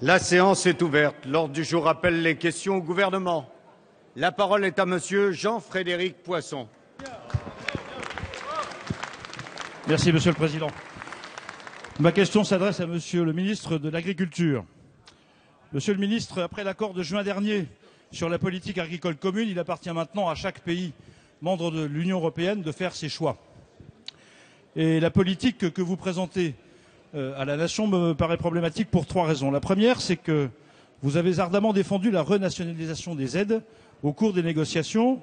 La séance est ouverte. L'ordre du jour appelle les questions au gouvernement. La parole est à monsieur Jean-Frédéric Poisson. Merci, Monsieur le Président. Ma question s'adresse à Monsieur le ministre de l'Agriculture. Monsieur le ministre, après l'accord de juin dernier sur la politique agricole commune, il appartient maintenant à chaque pays membre de l'Union européenne de faire ses choix. Et la politique que vous présentez à la nation me paraît problématique pour trois raisons. La première, c'est que vous avez ardemment défendu la renationalisation des aides au cours des négociations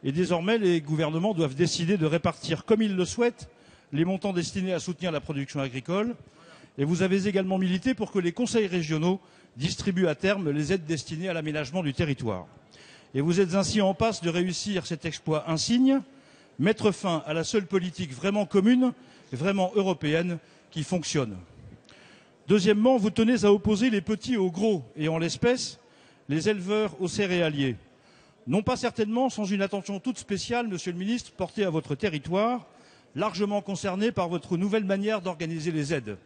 et désormais les gouvernements doivent décider de répartir comme ils le souhaitent les montants destinés à soutenir la production agricole. Et vous avez également milité pour que les conseils régionaux distribuent à terme les aides destinées à l'aménagement du territoire. Et vous êtes ainsi en passe de réussir cet exploit insigne, mettre fin à la seule politique vraiment commune, vraiment européenne, qui fonctionne. Deuxièmement, vous tenez à opposer les petits aux gros, et en l'espèce, les éleveurs aux céréaliers. Non pas certainement sans une attention toute spéciale, Monsieur le ministre, portée à votre territoire, largement concerné par votre nouvelle manière d'organiser les aides.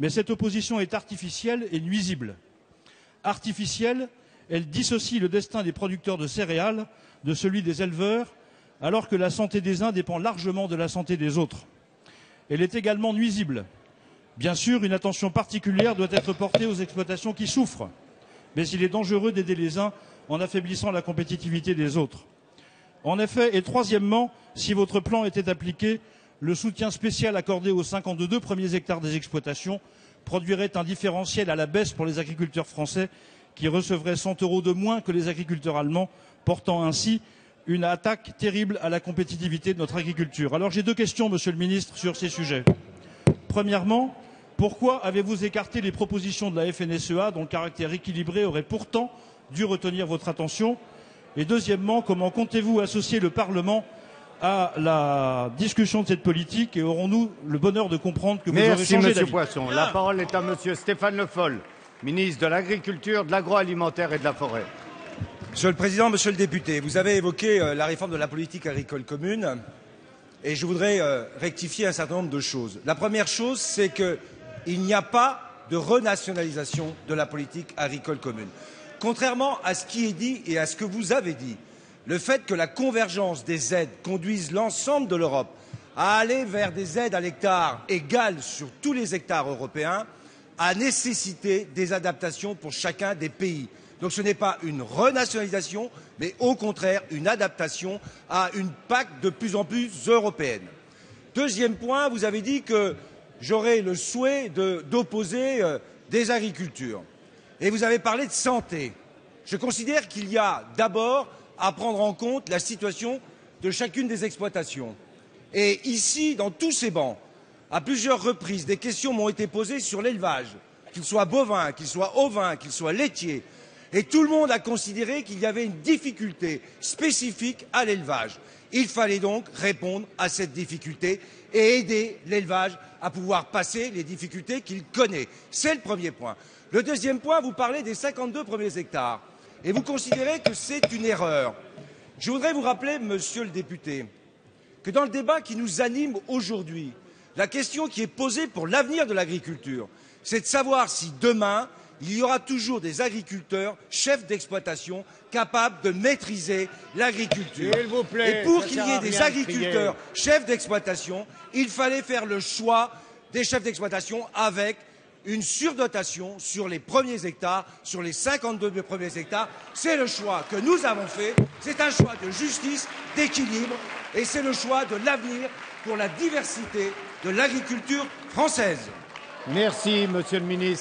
Mais cette opposition est artificielle et nuisible. Artificielle, elle dissocie le destin des producteurs de céréales de celui des éleveurs, alors que la santé des uns dépend largement de la santé des autres. Elle est également nuisible. Bien sûr, une attention particulière doit être portée aux exploitations qui souffrent, mais il est dangereux d'aider les uns en affaiblissant la compétitivité des autres. En effet, et troisièmement, si votre plan était appliqué, le soutien spécial accordé aux 52 premiers hectares des exploitations produirait un différentiel à la baisse pour les agriculteurs français qui recevraient 100 € de moins que les agriculteurs allemands, portant ainsi une attaque terrible à la compétitivité de notre agriculture. Alors j'ai deux questions, Monsieur le ministre, sur ces sujets. Premièrement, pourquoi avez-vous écarté les propositions de la FNSEA dont le caractère équilibré aurait pourtant dû retenir votre attention? Et deuxièmement, comment comptez-vous associer le Parlement à la discussion de cette politique et aurons-nous le bonheur de comprendre que vous aurez changé d'avis? Merci, Monsieur Poisson. La parole est à Monsieur Stéphane Le Foll, ministre de l'Agriculture, de l'Agroalimentaire et de la Forêt. Monsieur le Président, Monsieur le député, vous avez évoqué la réforme de la politique agricole commune et je voudrais rectifier un certain nombre de choses. La première chose, c'est qu'il n'y a pas de renationalisation de la politique agricole commune. Contrairement à ce qui est dit et à ce que vous avez dit, le fait que la convergence des aides conduise l'ensemble de l'Europe à aller vers des aides à l'hectare égales sur tous les hectares européens a nécessité des adaptations pour chacun des pays. Donc ce n'est pas une renationalisation, mais au contraire une adaptation à une PAC de plus en plus européenne. Deuxième point, vous avez dit que j'aurais le souhait d'opposer des agricultures. Et vous avez parlé de santé. Je considère qu'il y a d'abord à prendre en compte la situation de chacune des exploitations. Et ici, dans tous ces bancs, à plusieurs reprises, des questions m'ont été posées sur l'élevage, qu'il soit bovin, qu'il soit ovin, qu'il soit laitier. Et tout le monde a considéré qu'il y avait une difficulté spécifique à l'élevage. Il fallait donc répondre à cette difficulté et aider l'élevage à pouvoir passer les difficultés qu'il connaît. C'est le premier point. Le deuxième point, vous parlez des 52 premiers hectares et vous considérez que c'est une erreur. Je voudrais vous rappeler, monsieur le député, que dans le débat qui nous anime aujourd'hui, la question qui est posée pour l'avenir de l'agriculture, c'est de savoir si demain, il y aura toujours des agriculteurs, chefs d'exploitation, capables de maîtriser l'agriculture. Et pour qu'il y ait des agriculteurs, chefs d'exploitation, il fallait faire le choix des chefs d'exploitation avec une surdotation sur les premiers hectares, sur les 52 premiers hectares. C'est le choix que nous avons fait. C'est un choix de justice, d'équilibre, et c'est le choix de l'avenir pour la diversité de l'agriculture française. Merci, Monsieur le ministre.